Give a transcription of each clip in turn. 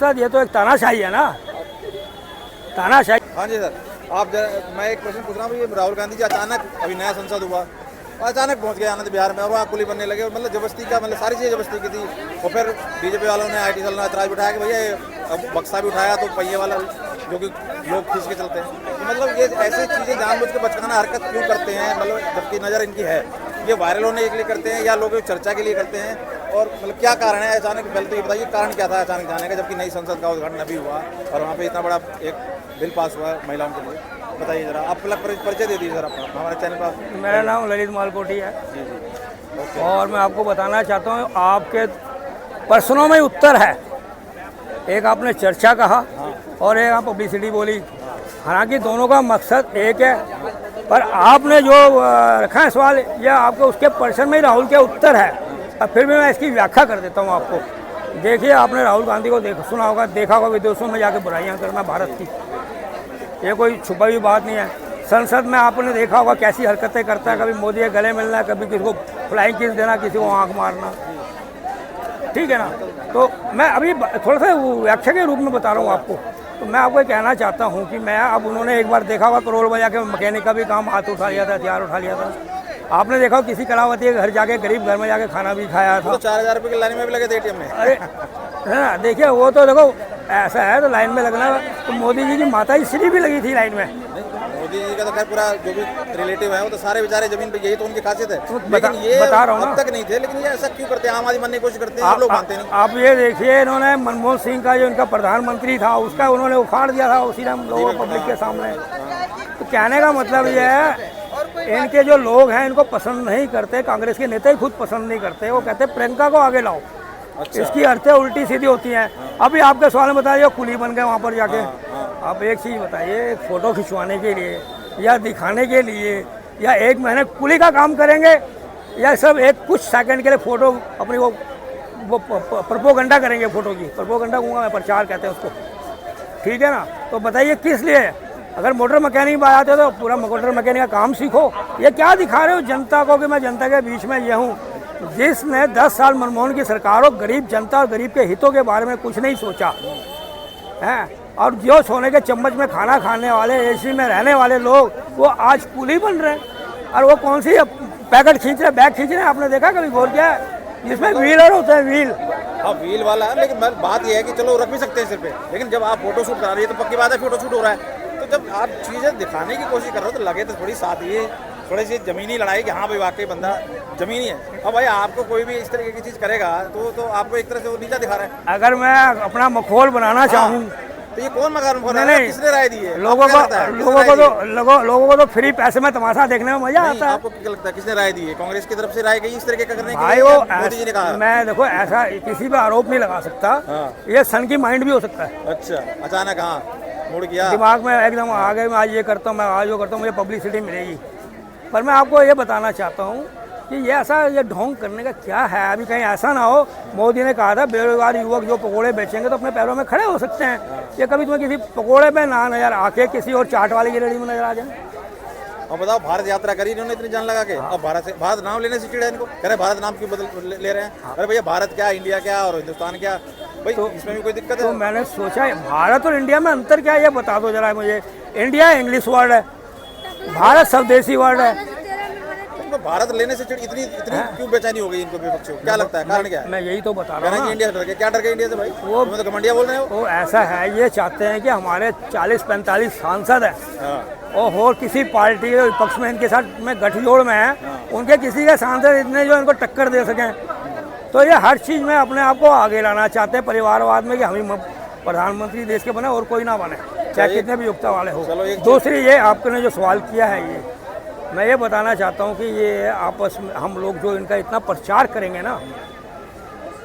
मकसद, ये तो एक तानाशाही है ना, तानाशाही। हाँ जी सर, मैं एक प्रश्न पूछ रहा हूँ, ये राहुल गांधी जी अचानक अभी नया संसद हुआ और अचानक पहुंच गए आनंद बिहार में और वहाँ कुली बनने लगे और मतलब जबरदस्ती का मतलब सारी चीज़ें जबरदस्ती की थी। और फिर बीजेपी वालों ने IT सेल ने ऐतराज उठाया कि भैया अब बक्सा भी उठाया तो पहिए वाला जो कि लोग खींच के चलते हैं। तो मतलब ये ऐसी चीज़ें जानबूझ के बचकाना हरकत क्यों करते हैं, मतलब जबकि नज़र इनकी है, ये वायरल होने के लिए करते हैं या लोगों की चर्चा के लिए करते हैं, और मतलब क्या कारण है अचानक? पहले तो ये बताइए कारण क्या था अचानक जाने का, जबकि नई संसद का उद्घाटन अभी हुआ और वहाँ पे इतना बड़ा एक बिल पास हुआ है महिलाओं के लिए। बताइए जरा, आप परिचय दे दीजिए सर अपना हमारे चैनल पर। मेरा नाम ललित मालकोटी है जी जी। और मैं आपको बताना चाहता हूँ आपके प्रश्नों में उत्तर है। एक आपने चर्चा कहा और एक आप पब्लिसिटी बोली, हालांकि दोनों का मकसद एक है, पर आपने जो रखा है सवाल, यह आपके उसके प्रश्न में राहुल के उत्तर है। अब फिर भी मैं इसकी व्याख्या कर देता हूँ आपको। देखिए, आपने राहुल गांधी को सुना होगा, देखा होगा विदेशों में जाके बुराइयां करना भारत की, ये कोई छुपा हुई बात नहीं है। संसद में आपने देखा होगा कैसी हरकतें करता है, कभी मोदी के गले मिलना, कभी किसी को फ्लाइंग किस देना, किसी को आंख मारना, ठीक है ना। तो मैं अभी थोड़ा सा व्याख्या के रूप में बता रहा हूँ आपको। तो मैं आपको कहना चाहता हूँ कि मैं अब उन्होंने एक बार देखा होगा करोड़ बजा के मैकेनिक का भी काम हाथ उठा लिया था, हथियार उठा लिया था। आपने देखा हो किसी कलावती के घर जाके, गरीब घर में जाके खाना भी खाया था। तो 4000 रुपये की लाइन में भी लगे थे ATM में। अरे है ना, देखिए वो तो देखो ऐसा है, तो लाइन में लगना। तो मोदी जी की माता श्री भी लगी थी लाइन में। मोदी जी का तो खैर पूरा जो भी रिलेटिव है वो तो सारे बेचारे जमीन पे, यही तो उनकी खासियत है। तो लेकिन ये बता रहा हूँ अब तक नहीं थे, लेकिन ये ऐसा क्यों करते हैं? आम आदमी बनने की कोशिश करते हैं, आप लोग मानते नहीं। आप ये देखिए, इन्होंने मनमोहन सिंह का जो इनका प्रधानमंत्री था उसका उन्होंने उखाड़ दिया था उसी टाइम लोगों पब्लिक के सामने। तो कहने का मतलब ये है, इनके जो लोग हैं इनको पसंद नहीं करते, कांग्रेस के नेता ही खुद पसंद नहीं करते। वो कहते हैं प्रियंका को आगे लाओ। अच्छा। इसकी अर्थें उल्टी सीधी होती हैं। अभी आपके सवाल में बताइए, कुली बन गए वहाँ पर जाके। आप एक चीज़ बताइए, फोटो खिंचवाने के लिए या दिखाने के लिए या एक महीने कुली का काम करेंगे या सब एक कुछ सेकंड के लिए फोटो अपनी वो प्रोपोगंडा करेंगे, फोटो की प्रोपोगंडा कहूँगा मैं, प्रचार कहते हैं उसको, ठीक है ना। तो बताइए किस लिए? अगर मोटर मैकेनिक में आते हो तो पूरा मोटर मैकेनिक का काम सीखो। ये क्या दिखा रहे हो जनता को कि मैं जनता के बीच में ये हूँ? जिसने 10 साल मनमोहन की सरकार हो, गरीब जनता और गरीब के हितों के बारे में कुछ नहीं सोचा है, और जो सोने के चम्मच में खाना खाने वाले, AC में रहने वाले लोग, वो आज कुली बन रहे हैं। और वो कौन सी पैकेट खींच रहे, बैग खींच रहे हैं? आपने देखा कभी गौर किया है? जिसमें व्हील और होता है, व्हील। हाँ, व्हील वाला है, लेकिन बात यह है कि चलो रख भी सकते हैं सिर पे, लेकिन जब आप फोटो शूट करा रही है तो पक्की बात है फोटो शूट हो रहा है। तो जब आप चीज़ें दिखाने की कोशिश कर रहे हो तो लगे तो थोड़ी साथ ही थोड़ी सी ज़मीनी लड़ाई कि हाँ भाई वाकई बंदा ज़मीनी है। अब भाई आपको कोई भी इस तरीके की चीज़ करेगा तो आपको एक तरह से वो नीचा दिखा रहा है। अगर मैं अपना मखौल बनाना चाहूँ तो ये कौन मकान नहीं, किसने राय दी है? लोगों को तो फ्री पैसे में तमाशा देखने में मजा आता है। आपको क्या लगता है किसने राय दी है? कांग्रेस की तरफ से राय गई इस तरीके का करने भाई? वो मोदी जी ने कहा। मैं देखो ऐसा किसी पे आरोप नहीं लगा सकता। ये सन की माइंड भी हो सकता है। अच्छा, अचानक हाँ मुड़ गया दिमाग में एकदम आ गए, मैं आज ये करता हूँ, मैं आज वो करता हूँ, मुझे पब्लिसिटी मिलेगी। पर मैं आपको ये बताना चाहता हूँ कि ये ऐसा ये ढोंग करने का क्या है? अभी कहीं ऐसा ना हो, मोदी ने कहा था बेरोजगार युवक जो पकोड़े बेचेंगे तो अपने पैरों में खड़े हो सकते हैं। ये कभी तुम्हें किसी पकोड़े पे ना नजर आके किसी और चाट वाले की रेडी में नजर आ जाए। और बताओ, भारत यात्रा करी इन्होंने इतनी जान लगा के, अब भारत नाम लेने से चिड़ा इनको, कह रहे भारत नाम क्यों बदल ले रहे हैं? अरे भैया, भारत क्या, इंडिया क्या और हिंदुस्तान क्या भाई? तो इसमें भी कोई दिक्कत है? तो मैंने सोचा भारत और इंडिया में अंतर क्या है ये बता दो जरा मुझे। इंडिया इंग्लिश वर्ड है, भारत स्वदेशी वर्ड है। तो भारत लेने से इतनी क्यों बेचैनी हो गई इनको विपक्षियों? क्या लगता है कारण क्या है? मैं यही तो बता रहा हूँ। इंडिया से डर के, क्या डर के इंडिया से भाई? वो तो घमंडिया बोल रहे हो। वो ऐसा है, ये चाहते हैं कि हमारे 40-45 सांसद हैं और किसी पार्टी के विपक्ष में इनके साथ में गठजोड़ में है, उनके किसी के सांसद इतने जो इनको टक्कर दे सकें। तो ये हर चीज़ में अपने आप को आगे लाना चाहते हैं, परिवारवाद में, कि हम ही प्रधानमंत्री देश के बने और कोई ना बने, चाहे कितने भी योग्यता वाले हो। दूसरी ये आपने जो सवाल किया है, ये मैं ये बताना चाहता हूँ कि ये आपस में हम लोग जो इनका इतना प्रचार करेंगे ना,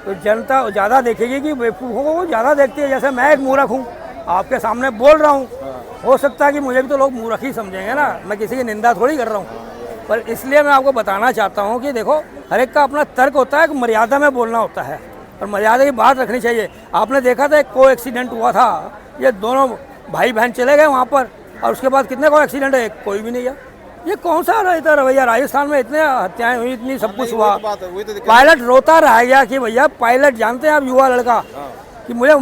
तो जनता ज़्यादा देखेगी कि बेवकूफ़ों को ज़्यादा देखती है। जैसे मैं एक मूर्ख हूँ, आपके सामने बोल रहा हूँ, हो सकता है कि मुझे भी तो लोग मूर्ख ही समझेंगे ना, मैं किसी की निंदा थोड़ी कर रहा हूँ। पर इसलिए मैं आपको बताना चाहता हूँ कि देखो, हर एक का अपना तर्क होता है, कि मर्यादा में बोलना होता है और मर्यादा की बात रखनी चाहिए। आपने देखा था एक को एक्सीडेंट हुआ था, ये दोनों भाई बहन चले गए वहाँ पर, और उसके बाद कितने को एक्सीडेंट है? कोई भी नहीं है। ये कौन सा रहता रवैया? राजस्थान में इतने हत्याएं हुई, इतनी सब कुछ हुआ, पायलट रोता रह गया कि भैया, पायलट जानते हैं आप, युवा लड़का, कि मुझे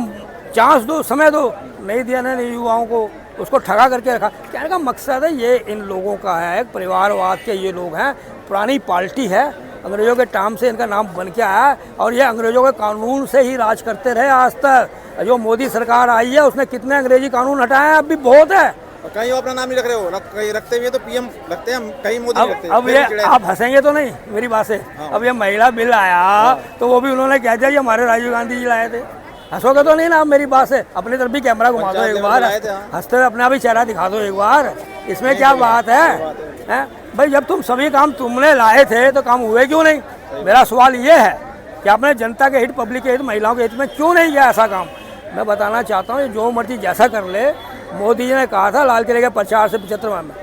चांस दो, समय दो, नहीं दिया ना युवाओं को, उसको ठगा करके रखा। कहने का मकसद है ये इन लोगों का है, परिवारवाद के ये लोग हैं, पुरानी पार्टी है, अंग्रेज़ों के टाइम से इनका नाम बन के आया है और ये अंग्रेज़ों के कानून से ही राज करते रहे आज तक। जो मोदी सरकार आई है उसने कितने अंग्रेजी कानून हटाए हैं, अब भी बहुत है। कहीं वो अपना नाम नहीं रख रहे हो, कहीं रखते हुए तो पीएम रखते हैं, कहीं मोदी रखते हैं। अब ये आप हंसेंगे तो नहीं मेरी बात से। अब ये महिला बिल आया तो वो भी उन्होंने कह दिया ये हमारे राजीव गांधी जी लाए थे। हंसोगे तो नहीं ना आप मेरी बात से, अपनी तरफ भी कैमरा घुमा दो एक बार, हंसते हुए अपना भी चेहरा दिखा दो एक बार, इसमें क्या बात है? भाई जब तुम सभी काम तुमने लाए थे तो काम हुए क्यों नहीं? मेरा सवाल ये है कि आपने जनता के हित, पब्लिक के हित, महिलाओं के हित में क्यों नहीं किया ऐसा काम? मैं बताना चाहता हूँ जो मर्जी जैसा कर ले, मोदी जी ने कहा था लाल किले के प्रचार से 75 में,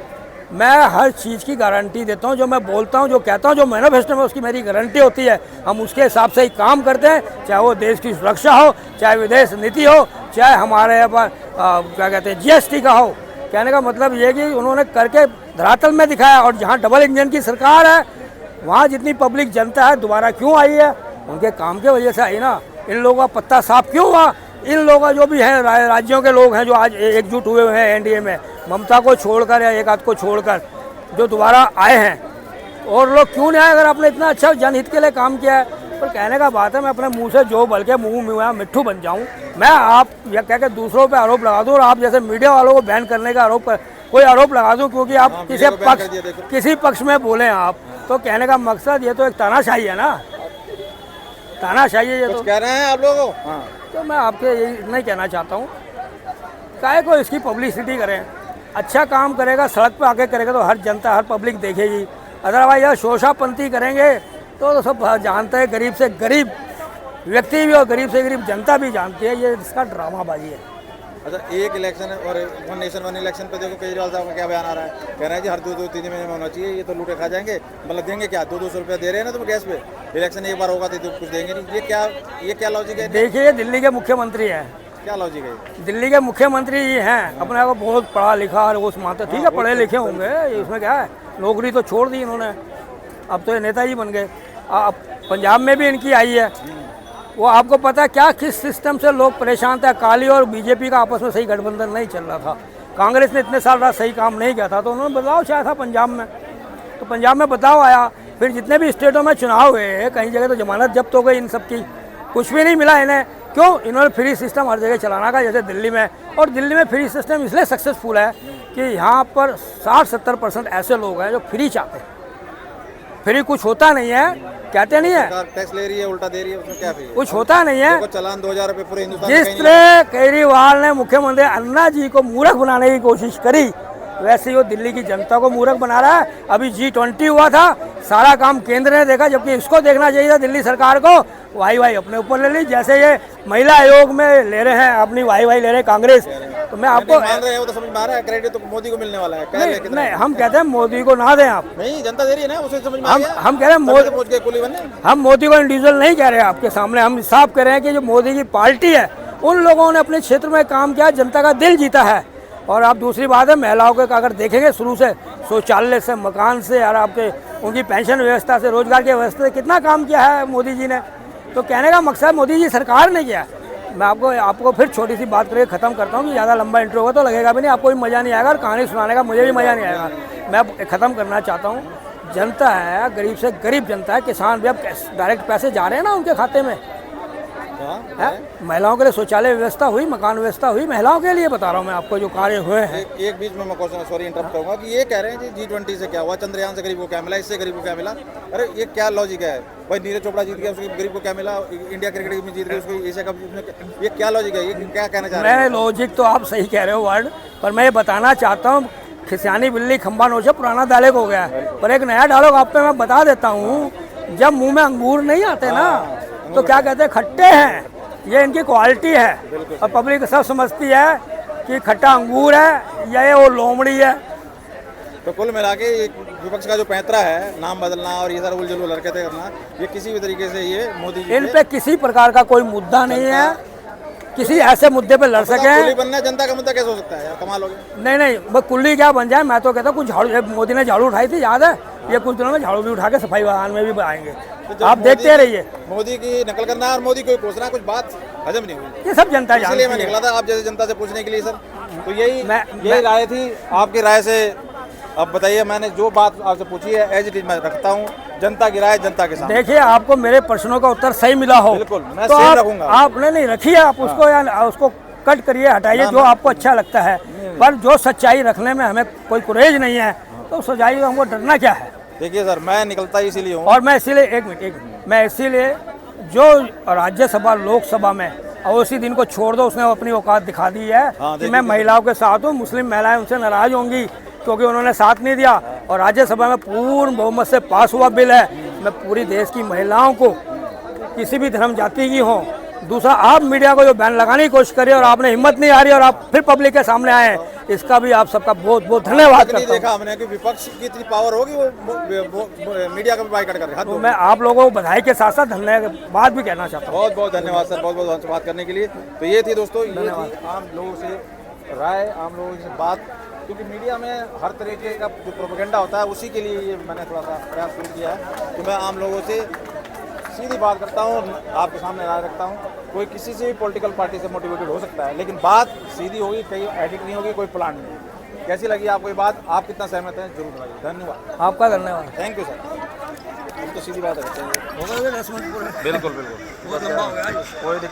मैं हर चीज़ की गारंटी देता हूँ, जो मैं बोलता हूँ, जो कहता हूँ, जो मैनिफेस्टो में उसकी मेरी गारंटी होती है, हम उसके हिसाब से ही काम करते हैं, चाहे वो देश की सुरक्षा हो, चाहे विदेश नीति हो, चाहे हमारे यहाँ पर क्या कहते हैं GST का हो। कहने का मतलब ये कि उन्होंने करके धरातल में दिखाया। और जहाँ डबल इंजन की सरकार है वहाँ जितनी पब्लिक जनता है दोबारा क्यों आई है? उनके काम के वजह से आई ना। इन लोगों का पत्ता साफ क्यों हुआ? इन लोगों का जो भी है राज्यों के लोग हैं जो आज एकजुट हुए हैं एनडीए में, ममता को छोड़कर या एक आध को छोड़कर जो दोबारा आए हैं, और लोग क्यों नहीं आए अगर आपने इतना अच्छा जनहित के लिए काम किया है? पर कहने का बात है मैं अपने मुंह से जो बल्कि मुंह में मिट्ठू बन जाऊं, मैं आप या कह के दूसरों पे आरोप लगा दूं और आप जैसे मीडिया वालों को बैन करने का कोई आरोप लगा दूं क्योंकि आप किसी पक्ष में बोले आप, तो कहने का मकसद ये तो एक तानाशाही है ना, तानाशाही है ये तो। कह रहे हैं आप लोगों को। हाँ। तो मैं आपके यही इतना ही कहना चाहता हूँ, काहे को इसकी पब्लिसिटी करें? अच्छा काम करेगा, सड़क पे आके करेगा तो हर जनता, हर पब्लिक देखेगी। अदरवाइज यह शोषापंथी करेंगे तो सब जानते हैं, गरीब से गरीब व्यक्ति भी और गरीब से गरीब जनता भी जानती है, ये इसका ड्रामाबाजी है। अच्छा, एक इलेक्शन और वन नेशन वन इलेक्शन पे देखो केजरीवाल साहब का क्या बयान आ रहा है, कह रहे हैं जी हर 2-3 महीने में होना चाहिए, ये तो लूटे खा जाएंगे। मतलब देंगे क्या? 200 रुपये दे रहे हैं ना तुम गैस पे, इलेक्शन एक बार होगा तो कुछ देंगे नहीं। ये क्या लॉजिक है? देखिए दिल्ली के मुख्यमंत्री हैं, क्या लॉजिक है? दिल्ली के मुख्यमंत्री ही हैं, अपने आप को बहुत पढ़ा लिखा और वो मानते, ठीक है पढ़े लिखे होंगे, इसमें क्या है, नौकरी तो छोड़ दी इन्होंने, अब तो ये नेताजी बन गए। अब पंजाब में भी इनकी आई है, वो आपको पता है क्या किस सिस्टम से लोग परेशान थे? अकाली और बीजेपी का आपस में सही गठबंधन नहीं चल रहा था, कांग्रेस ने इतने साल रात सही काम नहीं किया था, तो उन्होंने बदलाव चाहा था पंजाब में, तो पंजाब में बदलाव आया। फिर जितने भी स्टेटों में चुनाव हुए, कहीं जगह तो जमानत जब्त हो गई इन सब की, कुछ भी नहीं मिला इन्हें। क्यों? इन्होंने फ्री सिस्टम हर जगह चलाना का, जैसे दिल्ली में। और दिल्ली में फ्री सिस्टम इसलिए सक्सेसफुल है कि यहाँ पर 60-70% ऐसे लोग हैं जो फ्री चाहते हैं। फ्री कुछ होता नहीं है, कहते नहीं है टैक्स ले रही है, उल्टा दे रही है, उसमें क्या फ्री? कुछ होता नहीं है। चलान 2000 रुपये पूरे हिंदुस्तान। जिस तरह केजरीवाल ने मुख्यमंत्री अन्ना जी को मूर्ख बनाने की कोशिश करी, वैसे ही वो दिल्ली की जनता को मूर्ख बना रहा है। अभी G20 हुआ था, सारा काम केंद्र ने देखा, जबकि इसको देखना चाहिए था दिल्ली सरकार को। वाई अपने ऊपर ले ली, जैसे ये महिला आयोग में ले रहे हैं अपनी वाई ले रहे हैं कांग्रेस। तो मैं आपको मान रहे हैं, वो तो समझ में आ रहा है, क्रेडिट तो मोदी को मिलने वाला है। नहीं, हम कहते हैं मोदी को ना दें आप, नहीं जनता दे रही है ना, उसे समझ में आ गया। हम कह रहे हैं हम मोदी को इंडिविजुअल नहीं कह रहे हैं आपके सामने, हम साफ कह रहे हैं कि जो मोदी की पार्टी है उन लोगों ने अपने क्षेत्र में काम किया, जनता का दिल जीता है। और आप दूसरी बात है, महिलाओं के अगर देखेंगे शुरू से शौचालय से, मकान से, और आपके उनकी पेंशन व्यवस्था से, रोजगार की व्यवस्था से कितना काम किया है मोदी जी ने। तो कहने का मकसद मोदी जी सरकार ने किया। मैं आपको फिर छोटी सी बात करके ख़त्म करता हूँ कि ज़्यादा लंबा इंट्रो होगा तो लगेगा भी नहीं, आपको भी मज़ा नहीं आएगा और कहानी सुनाने का मुझे भी मज़ा नहीं आएगा। मैं ख़त्म करना चाहता हूँ, जनता है, गरीब से गरीब जनता है, किसान भी अब डायरेक्ट पैसे जा रहे हैं ना उनके खाते में। महिलाओं के लिए शौचालय व्यवस्था हुई, मकान व्यवस्था हुई, महिलाओं के लिए बता रहा हूँ मैं आपको जो कार्य हुए हैं। एक बीच में मैं क्वेश्चन सॉरी इंटरप्ट करूंगा कि ये कह रहे हैं जी G20 से क्या हुआ, चंद्रयान से गरीब को क्या मिला, इससे गरीब को क्या मिला? अरे ये क्या लॉजिक है भाई? नीरज चोपड़ा जीत गया, उसको गरीब को क्या मिला? इंडिया क्रिकेट में जीत गई, उसको एशिया कप, ये क्या लॉजिक है? ये क्या कहना चाह रहे हैं? लॉजिक तो आप सही कह रहे हो वर्ड, पर मैं ये बताना चाहता हूँ, खिसियानी बिल्ली खंबा नोचे पुराना डायलॉग हो गया है। पर एक नया डायलॉग आप पे मैं बता देता हूँ, जब मुंह में अंगूर नहीं आते ना तो क्या कहते हैं, खट्टे हैं। ये इनकी क्वालिटी है और पब्लिक सब समझती है कि खट्टा अंगूर है या ये वो लोमड़ी है। तो कुल मिला के विपक्ष का जो पैंतरा है, नाम बदलना और ये सारा उलझुल हरकतें करना, ये किसी भी तरीके से ये मोदी जी इन पे किसी प्रकार का कोई मुद्दा नहीं है, किसी ऐसे मुद्दे पे लड़ सके। बनना जनता का मुद्दा कैसे हो सकता है यार? कमाल हो गया। नहीं, बस कुल्ली क्या बन जाए। मैं तो कहता हूँ कुछ झाड़ू, मोदी ने झाड़ू उठाई थी, याद है? ये कुछ दिनों में झाड़ू भी उठा के सफाई वाहन में भी आएंगे, तो आप देखते रहिए। मोदी की नकल करना और मोदी को कोसना कुछ बात हजम नहीं हुई। ये सब जनता जानती इसलिए मैं है। निकला था आप जैसे जनता से पूछने के लिए सर। तो यही मैं- राय थी, आपकी राय से अब बताइए। मैंने जो बात आपसे पूछी है एज इट इज मैं रखता हूँ, जनता की राय जनता के सामने। देखिए आपको मेरे प्रश्नों का उत्तर सही मिला हो बिल्कुल, मैं तो सेम रखूंगा। आप नहीं रखिए, आप उसको या उसको कट करिए, हटाइए जो आपको अच्छा लगता है। पर जो सच्चाई रखने में हमें कोई गुरेज नहीं है, तो सच्चाई में हमको डरना क्या है। देखिए सर, मैं निकलता ही इसीलिए हूँ। और मैं इसीलिए एक मिनट मैं इसीलिए जो राज्यसभा लोकसभा में और उसी दिन को छोड़ दो, उसने अपनी औकात दिखा दी है कि देखिए मैं महिलाओं के साथ हूँ। मुस्लिम महिलाएं उनसे नाराज होंगी क्योंकि उन्होंने साथ नहीं दिया, और राज्यसभा में पूर्ण बहुमत से पास हुआ बिल है। मैं पूरी देश की महिलाओं को, किसी भी धर्म जाति की हो। दूसरा, आप मीडिया को जो बैन लगाने की कोशिश करिए और आपने हिम्मत नहीं आ रही और आप फिर पब्लिक के सामने आए, इसका भी आप सबका बहुत बहुत धन्यवाद नहीं करता हूँ। देखा हमने कि विपक्ष की इतनी पावर होगी वो मीडिया का भी बाइकआउट कर रहे हैं। तो मैं आप लोगों को बधाई के साथ साथ धन्यवाद भी कहना चाहता हूँ। बहुत बहुत धन्यवाद सर, बहुत बहुत बात करने के लिए। तो ये थी दोस्तों, ये थी आम लोगों से राय, आम लोगों से बात, क्योंकि मीडिया में हर तरीके का जो प्रोपेगेंडा होता है उसी के लिए ये मैंने थोड़ा सा प्रयास शुरू किया है कि मैं आम लोगों से सीधी बात करता हूँ, आपके सामने राय रखता हूँ। कोई किसी से भी पॉलिटिकल पार्टी से मोटिवेटेड हो सकता है, लेकिन बात सीधी होगी, कहीं एडिट नहीं होगी, कोई प्लान नहीं होगी। कैसी लगी आपको ये बात, आप कितना सहमत हैं, जरूर बताइए। धन्यवाद, आपका धन्यवाद। Thank you sir. हम तो सीधी बात रखते हैं। हो गए 10 मिनट पूरे। बिल्कुल बिल्कुल, बहुत लंबा हो गया। कोई दिक्कत